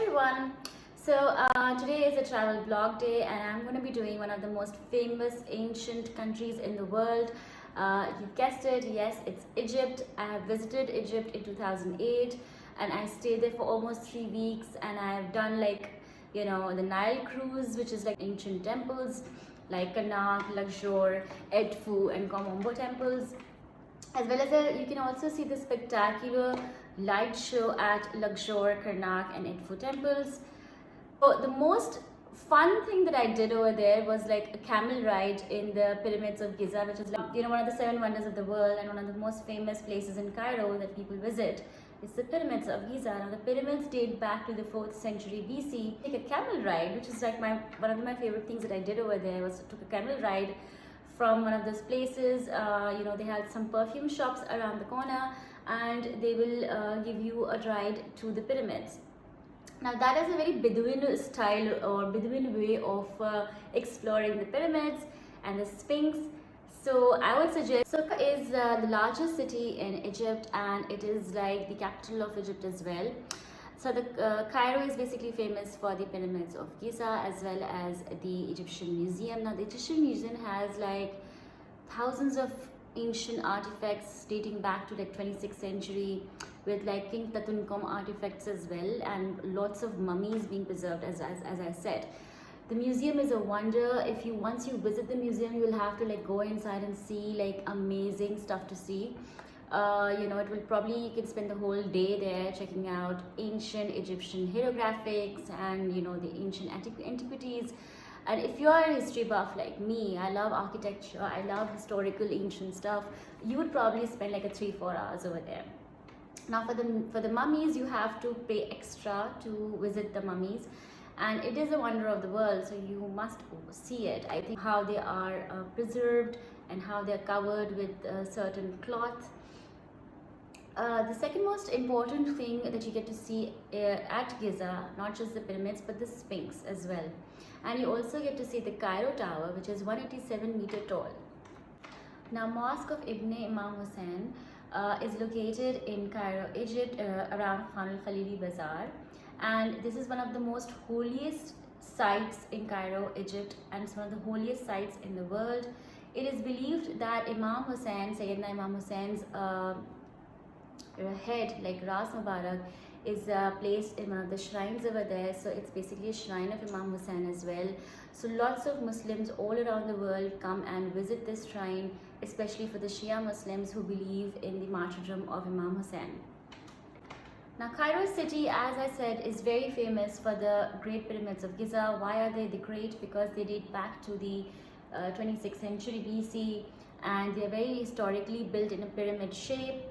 everyone. Today is a travel blog day, and I'm going to be doing one of the most famous ancient countries in the world. You guessed it, yes, it's Egypt. I have visited Egypt in 2008 and I stayed there for almost 3 weeks, and I've done the Nile Cruise, which is like ancient temples like Karnak, Luxor, Edfu and Komombo temples, as well as you can also see the spectacular light show at Luxor, Karnak and Edfu temples. So the most fun thing that I did over there was like a camel ride in the pyramids of Giza, which is one of the 7 wonders of the world and one of the most famous places in Cairo that people visit. It's the pyramids of Giza. Now the pyramids date back to the 4th century BC. Take a camel ride, which is like one of my favorite things that I did over there, was took a camel ride from one of those places. They had some perfume shops around the corner, and they will give you a ride to the pyramids. Now that is a very Bedouin style or Bedouin way of exploring the pyramids and the Sphinx. So I would suggest, Sukkot is the largest city in Egypt, and it is like the capital of Egypt as well. So the Cairo is basically famous for the pyramids of Giza as well as the Egyptian Museum. Now the Egyptian Museum has like thousands of ancient artifacts dating back to like 26th century, with like King Tutankhamun artifacts as well, and lots of mummies being preserved as I said. The museum is a wonder. Once you visit the museum, you will have to like go inside and see like amazing stuff to see. It will probably, you can spend the whole day there checking out ancient Egyptian hieroglyphics and the ancient antiquities. And if you are a history buff like me, I love architecture, I love historical ancient stuff, you would probably spend like 3-4 hours over there. Now for the mummies, you have to pay extra to visit the mummies, and it is a wonder of the world, so you must see it. I think how they are preserved and how they are covered with certain cloth. The second most important thing that you get to see at Giza, not just the pyramids but the Sphinx as well. And you also get to see the Cairo Tower, which is 187 meter tall. Now Mosque of Ibn Imam Hussein is located in Cairo, Egypt, around Khan al-Khalili Bazaar, and this is one of the most holiest sites in Cairo, Egypt, and it's one of the holiest sites in the world. It is believed that Imam Hussein, Sayyidina Imam Hussein's head, like Ras Mubarak, is placed in one of the shrines over there. So it's basically a shrine of Imam Hussein as well. So lots of Muslims all around the world come and visit this shrine, especially for the Shia Muslims who believe in the martyrdom of Imam Hussein. Now Cairo city, as I said, is very famous for the Great Pyramids of Giza. Why are they the great? Because they date back to the 26th century BC, and they are very historically built in a pyramid shape.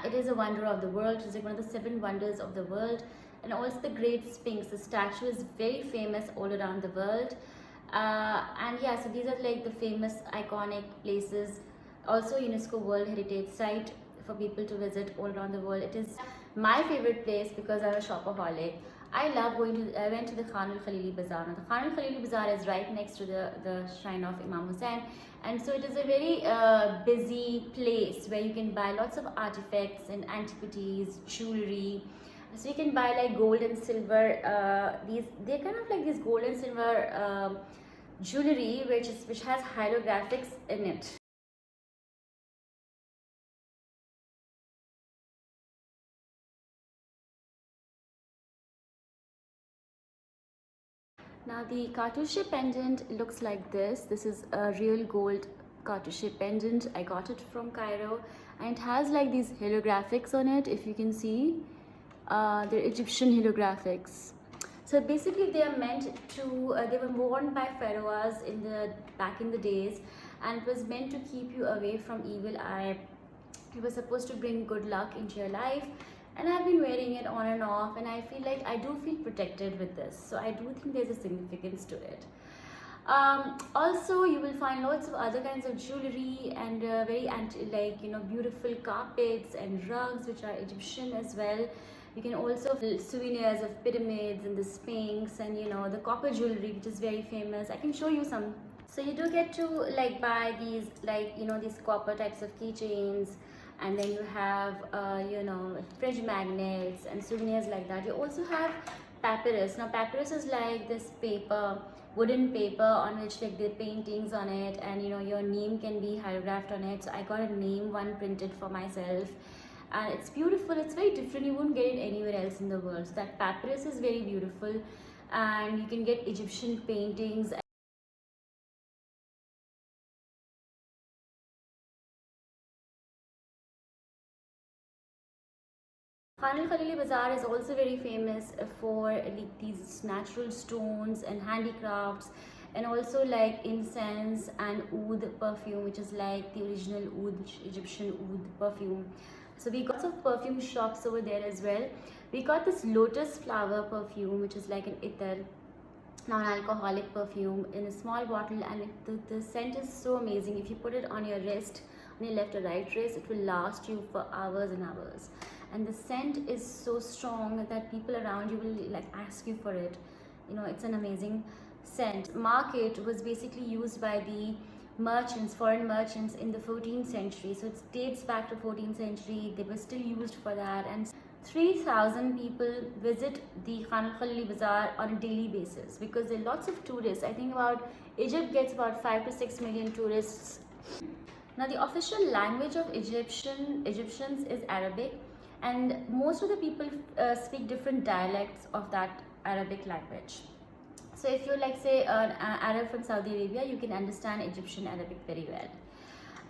It is a wonder of the world. It is like one of the 7 wonders of the world. And also the Great Sphinx, the statue, is very famous all around the world. So these are like the famous iconic places. Also UNESCO World Heritage Site for people to visit all around the world. It is my favorite place because I'm a shopaholic. I went to the Khan al-Khalili Bazaar. Now the Khan al-Khalili Bazaar is right next to the shrine of Imam Hussein, and so it is a very busy place where you can buy lots of artifacts and antiquities, jewelry. So you can buy like gold and silver, they're kind of like this gold and silver jewelry which has hieroglyphics in it. Now the cartouche pendant looks like this. This is a real gold cartouche pendant. I got it from Cairo, and it has like these hieroglyphics on it. If you can see, they're Egyptian hieroglyphics. So basically they are meant to, they were worn by pharaohs back in the days, and it was meant to keep you away from evil eye. It was supposed to bring good luck into your life. And I've been wearing it on and off, and I feel like I do feel protected with this. So I do think there's a significance to it. Also, you will find lots of other kinds of jewelry and beautiful carpets and rugs which are Egyptian as well. You can also find souvenirs of pyramids and the Sphinx, and the copper jewelry, which is very famous. I can show you some. So you do get to like buy these these copper types of keychains and then you have fridge magnets and souvenirs like that. You also have papyrus. Now papyrus is like this paper, wooden paper on which like there are paintings on it, and your name can be hieroglyphed on it. So I got a name one printed for myself, and it's beautiful. It's very different. You won't get it anywhere else in the world. So that papyrus is very beautiful, and you can get Egyptian paintings. Khan al Bazaar is also very famous for like these natural stones and handicrafts, and also like incense and oud perfume, which is like the original oud, Egyptian oud perfume. So we got some perfume shops over there as well. We got this lotus flower perfume, which is like an ether, non-alcoholic perfume in a small bottle, and the scent is so amazing. If you put it on your wrist, on your left or right wrist, it will last you for hours and hours, and the scent is so strong that people around you will like ask you for it. It's an amazing scent. Market was basically used by the merchants, foreign merchants, in the 14th century, so it dates back to 14th century. They were still used for that, and 3,000 people visit the Khan al Bazaar on a daily basis because there are lots of tourists. I think about Egypt gets about 5 to 6 million tourists. Now the official language of Egyptians is Arabic, and most of the people speak different dialects of that Arabic language. So if you're like say an Arab from Saudi Arabia, you can understand Egyptian Arabic very well.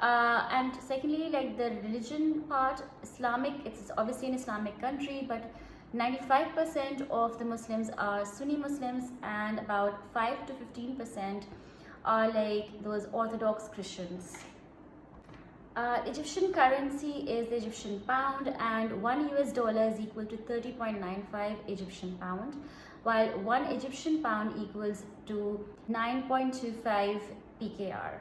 And secondly, like the religion part, Islamic, it's obviously an Islamic country, but 95% of the Muslims are Sunni Muslims, and about 5 to 15% are like those Orthodox Christians. Egyptian currency is the Egyptian pound, and $1 is equal to 30.95 Egyptian pound, while 1 Egyptian pound equals to 9.25 PKR.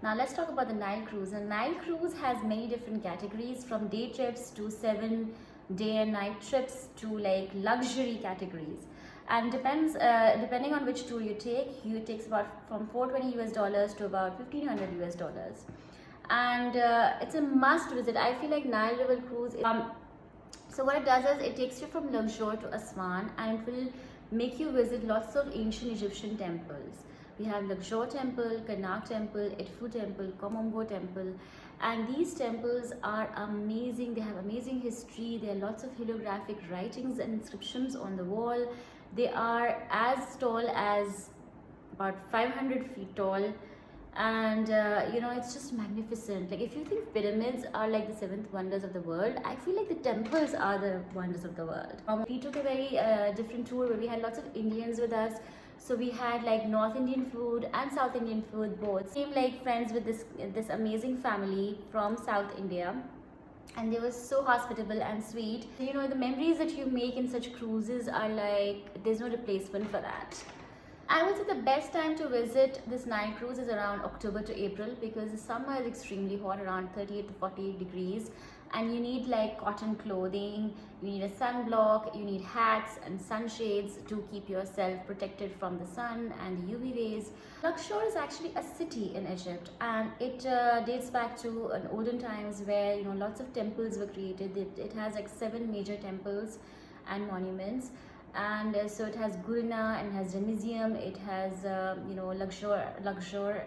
Now let's talk about the Nile Cruise. And Nile Cruise has many different categories, from day trips to 7-day and night trips to like luxury categories. And depends depending on which tour you take, it takes about from $420 to about $1,500. And it's a must visit. I feel like Nile River Cruise. So what it does is it takes you from Luxor to Aswan, and it will make you visit lots of ancient Egyptian temples. We have Luxor Temple, Karnak Temple, Edfu Temple, Komombo Temple, and these temples are amazing. They have amazing history. There are lots of holographic writings and inscriptions on the wall. They are as tall as about 500 feet tall, and it's just magnificent. Like if you think pyramids are like the 7th wonders of the world, I feel like the temples are the wonders of the world. We took a very different tour where we had lots of Indians with us. So we had like North Indian food and South Indian food both. Came like friends with this amazing family from South India, and they were so hospitable and sweet. The memories that you make in such cruises are like, there's no replacement for that. I would say the best time to visit this Nile Cruise is around October to April, because the summer is extremely hot, around 38 to 48 degrees, and you need like cotton clothing, you need a sunblock, you need hats and sunshades to keep yourself protected from the sun and the UV rays. Luxor is actually a city in Egypt, and it dates back to an olden times where lots of temples were created. It has like 7 major temples and monuments. And so it has Gurna, and has Ramesseum, it has Luxor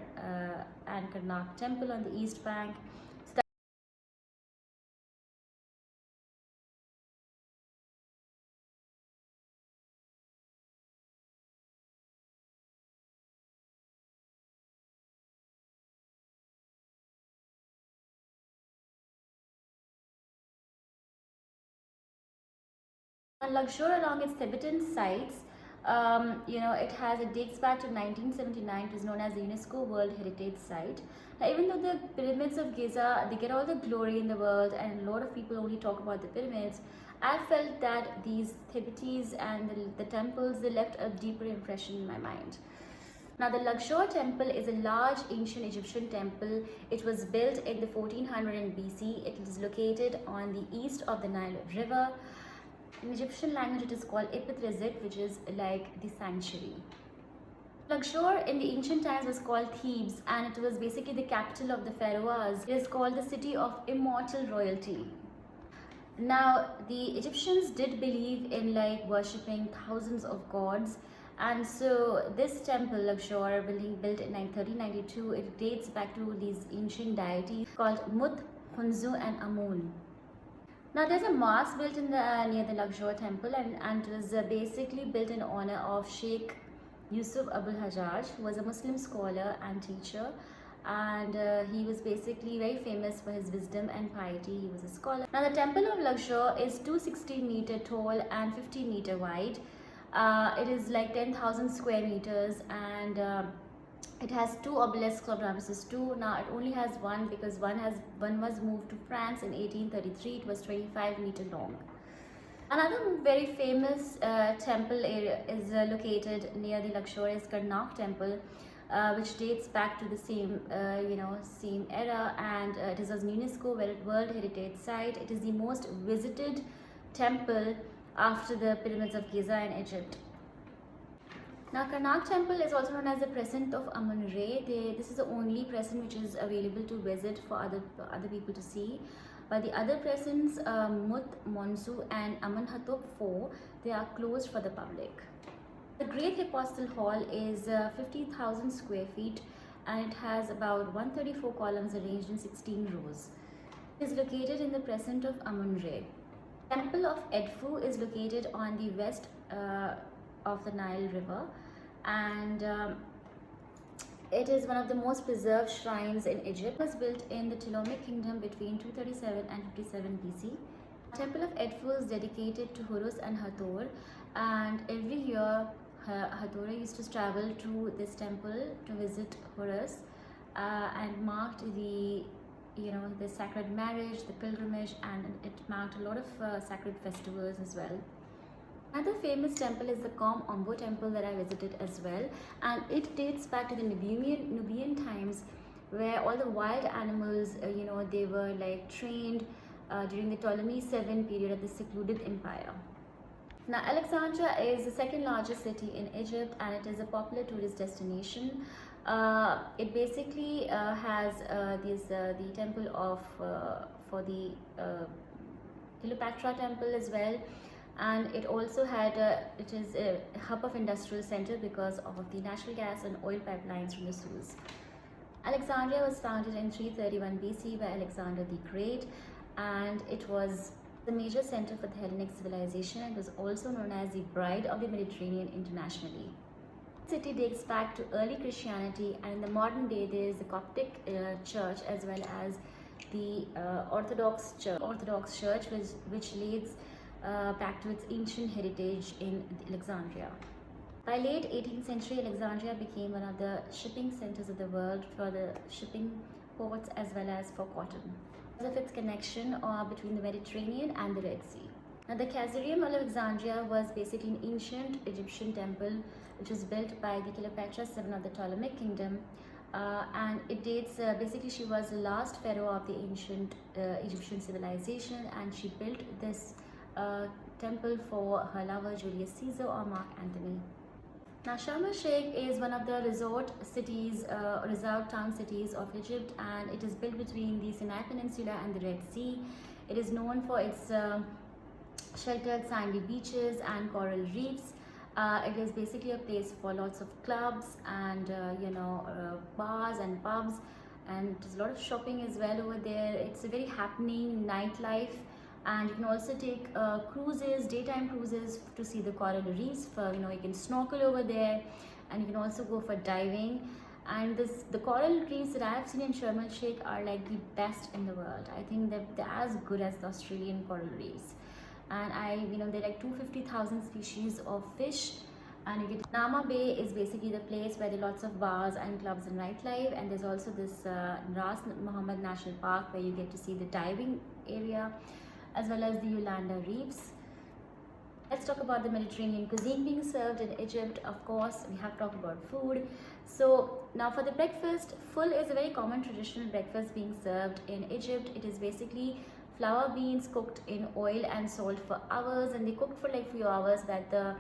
and Karnak Temple on the east bank. Luxor along its Tibetan sites, it dates back to 1979. It is known as the UNESCO World Heritage Site. Now, even though the pyramids of Giza, they get all the glory in the world, and a lot of people only talk about the pyramids, I felt that these Thibetes and the temples, they left a deeper impression in my mind. Now, the Luxor temple is a large ancient Egyptian temple. It was built in the 1400 BC. It is located on the east of the Nile River. In Egyptian language, it is called Epitrizit, which is like the sanctuary. Luxor in the ancient times was called Thebes, and it was basically the capital of the Pharoahs. It is called the city of immortal royalty. Now, the Egyptians did believe in like worshipping thousands of gods, and so this temple, Luxor, built in 1392, it dates back to these ancient deities called Mut, Khunsu, and Amun. Now, there's a mosque built in the near the Luxor temple, and it was basically built in honor of Sheikh Yusuf Abul Hajjaj, who was a Muslim scholar and teacher, and he was basically very famous for his wisdom and piety. He was a scholar. Now, the temple of Luxor is 260-meter tall and 50-meter wide. It is like 10,000 square meters, and it has two obelisks of Ramesses II. Now, it only has one because one was moved to France in 1833. It was 25-meter long. Another very famous temple area is located near the Luxor is Karnak temple, which dates back to the same same era, and it is a UNESCO World Heritage Site. It is the most visited temple after the pyramids of Giza in Egypt. Now, Karnak temple is also known as the crescent of Amun-Re. This is the only crescent which is available to visit for other people to see. But the other crescents, Mut, Monsu, and Amun-Hattup 4, they are closed for the public. The Great Hypostyle Hall is 50,000 square feet, and it has about 134 columns arranged in 16 rows. It is located in the crescent of Amun-Re. Temple of Edfu is located on the west of the Nile River, and it is one of the most preserved shrines in Egypt. It was built in the Ptolemaic kingdom between 237 and 57 BC. The Temple of Edfu is dedicated to Horus and Hathor, and every year Hathor used to travel to this temple to visit Horus and marked the sacred marriage, the pilgrimage, and it marked a lot of sacred festivals as well. Another famous temple is the Kom Ombo temple that I visited as well, and it dates back to the Nubian times, where all the wild animals, they were like trained during the Ptolemy 7 period of the secluded empire. Now, Alexandria is the second largest city in Egypt, and it is a popular tourist destination. It basically has the temple of for the Cleopatra temple as well, and it also had it is a hub of industrial center because of the natural gas and oil pipelines from the Suez. Alexandria was founded in 331 BC by Alexander the Great, and it was the major center for the Hellenic civilization, and was also known as the Bride of the Mediterranean internationally. The city dates back to early Christianity, and in the modern day there is the Coptic church as well as the Orthodox church which leads back to its ancient heritage in Alexandria. By late 18th century, Alexandria became one of the shipping centers of the world for the shipping ports as well as for cotton, because of its connection between the Mediterranean and the Red Sea. Now, the Caesarium of Alexandria was basically an ancient Egyptian temple which was built by the Cleopatra 7 of the Ptolemaic kingdom, and it dates basically she was the last pharaoh of the ancient Egyptian civilization, and she built this temple for her lover Julius Caesar or Mark Antony. Now, Sharm El Sheikh is one of the resort town cities of Egypt, and it is built between the Sinai Peninsula and the Red Sea. It is known for its sheltered sandy beaches and coral reefs. It is basically a place for lots of clubs and bars and pubs, and there's a lot of shopping as well over there. It's a very happening nightlife, and you can also take cruises, daytime cruises to see the coral reefs. You can snorkel over there, and you can also go for diving. And the coral reefs that I have seen in Sharm El Sheikh are like the best in the world. I think that they're as good as the Australian coral reefs. And they're like 250,000 species of fish. And you get Nama Bay is basically the place where there are lots of bars and clubs and nightlife. And there's also this Ras Muhammad National Park where you get to see the diving area. as well as the Yolanda Reefs. Let's talk about the Mediterranean cuisine being served in Egypt. Of course, we have to talk about food. So now for the breakfast, full is a very common traditional breakfast being served in Egypt. It is basically flour beans cooked in oil and salt for hours, and they cooked for like few hours that the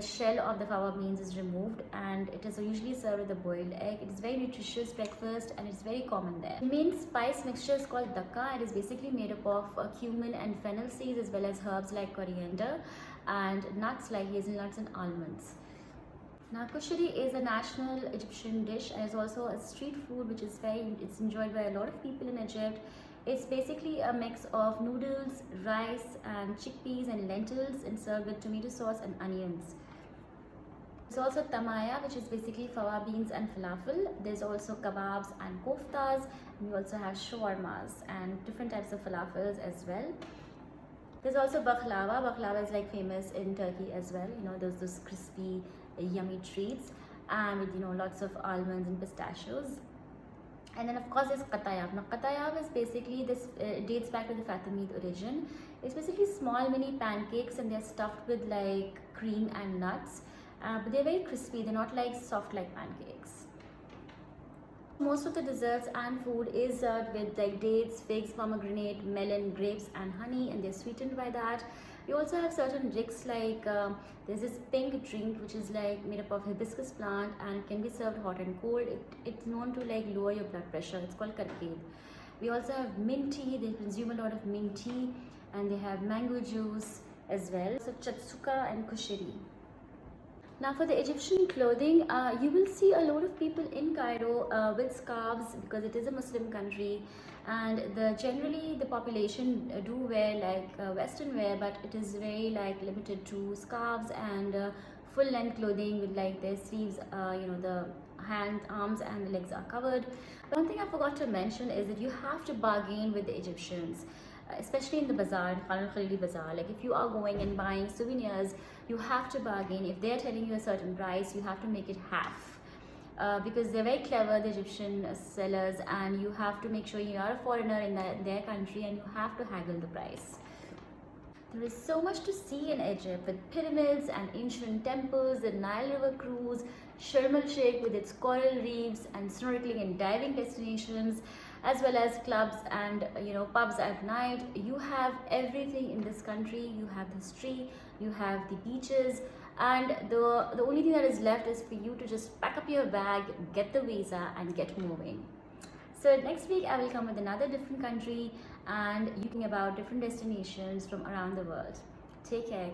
shell of the fava beans is removed, and it is usually served with a boiled egg. It is very nutritious breakfast and it's very common there. The main spice mixture is called dakka. It is basically made up of cumin and fennel seeds as well as herbs like coriander and nuts like hazelnuts and almonds. Now kushari is a national Egyptian dish and is also a street food which is it's enjoyed by a lot of people in Egypt. It's basically a mix of noodles, rice and chickpeas and lentils and served with tomato sauce and onions. There's also tamaya, which is basically fava beans and falafel. There's also kebabs and koftas. And we also have shawarmas and different types of falafels as well. There's also baklava. Baklava is like famous in Turkey as well. Those crispy, yummy treats, and with lots of almonds and pistachios. And then of course there's qatayab. Now qatayab is basically this dates back to the Fatimid origin. It's basically small mini pancakes and they're stuffed with like cream and nuts, but they're very crispy. They're not like soft like pancakes. Most of the desserts and food is served with like dates, figs, pomegranate, melon, grapes and honey, and they're sweetened by that. We also have certain drinks like there's this pink drink which is like made up of hibiscus plant and can be served hot and cold. It's known to like lower your blood pressure. It's called karked. We also have mint tea. They consume a lot of mint tea, and they have mango juice as well. So chatsuka and kushari. Now for the Egyptian clothing, you will see a lot of people in Cairo with scarves because it is a Muslim country, and generally the population do wear like Western wear, but it is very like limited to scarves and full length clothing with like their sleeves, the hands, arms and the legs are covered. One thing I forgot to mention is that you have to bargain with the Egyptians, especially in the bazaar, in Khan al-Khalili bazaar. Like if you are going and buying souvenirs, you have to bargain. If they're telling you a certain price, you have to make it half. Because they're very clever, the Egyptian sellers, and you have to make sure you are a foreigner in their country and you have to haggle the price. There is so much to see in Egypt with pyramids and ancient temples, the Nile River Cruise, Sharm El Sheikh with its coral reefs and snorkeling and diving destinations, as well as clubs and pubs at night. You have everything in this country. You have the history, you have the beaches, and the only thing that is left is for you to just pack up your bag, get the visa and get moving. So next week I will come with another different country and you think about different destinations from around the world. Take care.